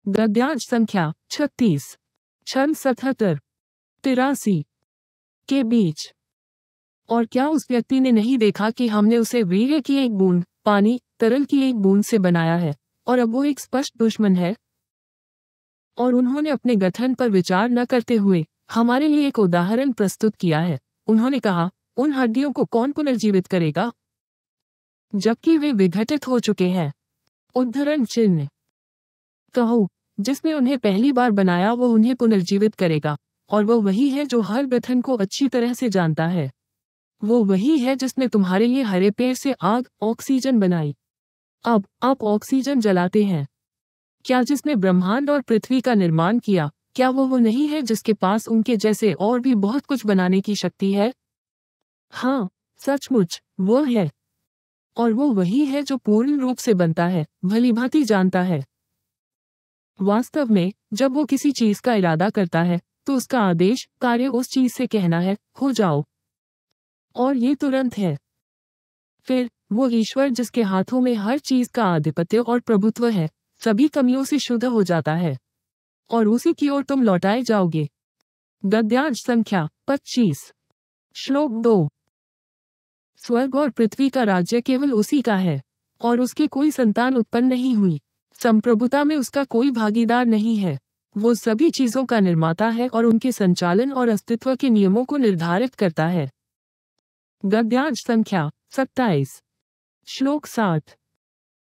गद्यांश संख्या 36, क्षण 77, 83 के बीच। और क्या उस व्यक्ति ने नहीं देखा कि हमने उसे वीर्य की एक बूंद, पानी, तरल की एक बूंद से बनाया है, और अब वो एक स्पष्ट दुश्मन है? और उन्होंने अपने गठन पर विचार न करते हुए हमारे लिए एक उदाहरण प्रस्तुत किया है। उन्होंने कहा, उन हड्डियों को कौन पुनर्जीवित करेगा जबकि वे विघटित हो चुके हैं? उद्धरण चिन्ह। कहो, जिसने उन्हें पहली बार बनाया वो उन्हें पुनर्जीवित करेगा, और वो वही है जो हर गठन को अच्छी तरह से जानता है। वो वही है जिसने तुम्हारे लिए हरे पेड़ से आग, ऑक्सीजन बनाई। अब आप ऑक्सीजन जलाते हैं। क्या जिसने ब्रह्मांड और पृथ्वी का निर्माण किया, क्या वो नहीं है जिसके पास उनके जैसे और भी बहुत कुछ बनाने की शक्ति है? हाँ, सचमुच वो है। और वो वही है जो पूर्ण रूप से बनता है, भलीभांति जानता है। वास्तव में जब वो किसी चीज का इरादा करता है तो उसका आदेश, कार्य उस चीज से कहना है, हो जाओ। और ये तुरंत है। फिर वो ईश्वर जिसके हाथों में हर चीज का आधिपत्य और प्रभुत्व है, सभी कमियों से शुद्ध हो जाता है, और उसी की ओर तुम लौटाए जाओगे। गद्यांश संख्या 25, श्लोक 2। स्वर्ग और पृथ्वी का राज्य केवल उसी का है, और उसकी कोई संतान उत्पन्न नहीं हुई। संप्रभुता में उसका कोई भागीदार नहीं है। वो सभी चीजों का निर्माता है और उनके संचालन और अस्तित्व के नियमों को निर्धारित करता है। गद्यांश संख्या 27, श्लोक 7।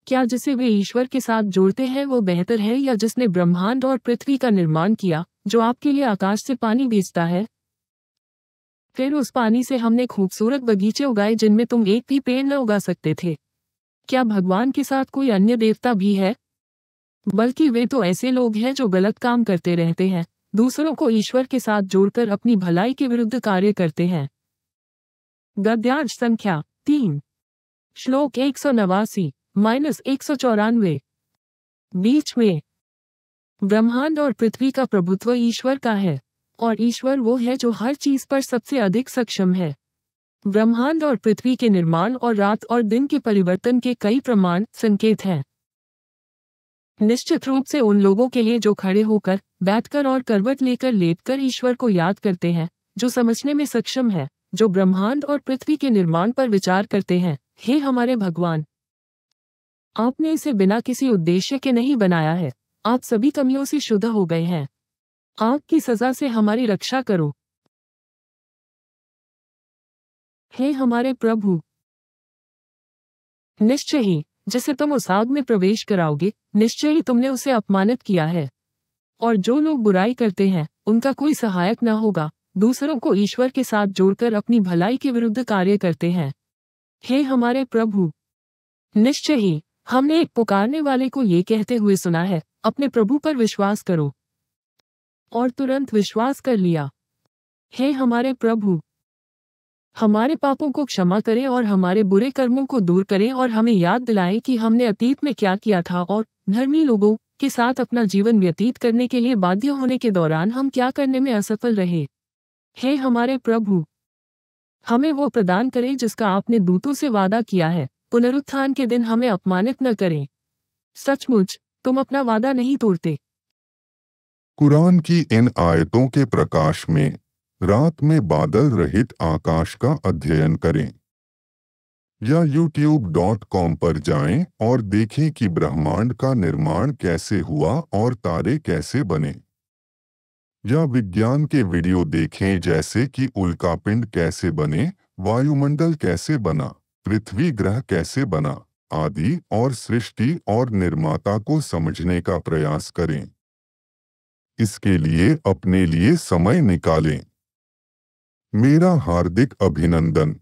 क्या जिसे वे ईश्वर के साथ जोड़ते हैं वो बेहतर है, या जिसने ब्रह्मांड और पृथ्वी का निर्माण किया, जो आपके लिए आकाश से पानी भेजता है? फिर उस पानी से हमने खूबसूरत बगीचे उगाए जिनमें तुम एक भी पेड़ न उगा सकते थे। क्या भगवान के साथ कोई अन्य देवता भी है? बल्कि वे तो ऐसे लोग हैं जो गलत काम करते रहते हैं, दूसरों को ईश्वर के साथ जोड़कर अपनी भलाई के विरुद्ध कार्य करते हैं। गद्यांश संख्या 3, श्लोक 189-194। बीच में ब्रह्मांड और पृथ्वी का प्रभुत्व ईश्वर का है, और ईश्वर वो है जो हर चीज पर सबसे अधिक सक्षम है। ब्रह्मांड और पृथ्वी के निर्माण और रात और दिन के परिवर्तन के कई प्रमाण, संकेत हैं। निश्चित रूप से उन लोगों के लिए जो खड़े होकर, बैठकर और करवट लेकर लेटकर ईश्वर को याद करते हैं, जो समझने में सक्षम है, जो ब्रह्मांड और पृथ्वी के निर्माण पर विचार करते हैं। हे हमारे भगवान, आपने इसे बिना किसी उद्देश्य के नहीं बनाया है। आप सभी कमियों से शुद्ध हो गए हैं। आपकी सजा से हमारी रक्षा करो। हे हमारे प्रभु, निश्चय ही जिसे तुम उस आग में प्रवेश कराओगे, निश्चय ही तुमने उसे अपमानित किया है। और जो लोग बुराई करते हैं उनका कोई सहायक न होगा, दूसरों को ईश्वर के साथ जोड़कर अपनी भलाई के विरुद्ध कार्य करते हैं। हे हमारे प्रभु, निश्चय ही हमने एक पुकारने वाले को ये कहते हुए सुना है, अपने प्रभु पर विश्वास करो, और तुरंत विश्वास कर लिया। हे हमारे प्रभु, हमारे पापों को क्षमा करें और हमारे बुरे कर्मों को दूर करें, और हमें याद दिलाएं कि हमने अतीत में क्या किया था और धर्मी लोगों के साथ अपना जीवन व्यतीत करने के लिए बाध्य होने के दौरान हम क्या करने में असफल रहे। हे हमारे प्रभु, हमें वो प्रदान करें जिसका आपने दूतों से वादा किया है। पुनरुत्थान के दिन हमें अपमानित न करें। सचमुच तुम अपना वादा नहीं तोड़ते। कुरान की इन आयतों के प्रकाश में रात में बादल रहित आकाश का अध्ययन करें, या youtube.com पर जाएं और देखें कि ब्रह्मांड का निर्माण कैसे हुआ और तारे कैसे बने, या विज्ञान के वीडियो देखें जैसे कि उल्कापिंड कैसे बने, वायुमंडल कैसे बना, पृथ्वी ग्रह कैसे बना आदि, और सृष्टि और निर्माता को समझने का प्रयास करें। इसके लिए अपने लिए समय निकालें। मेरा हार्दिक अभिनंदन।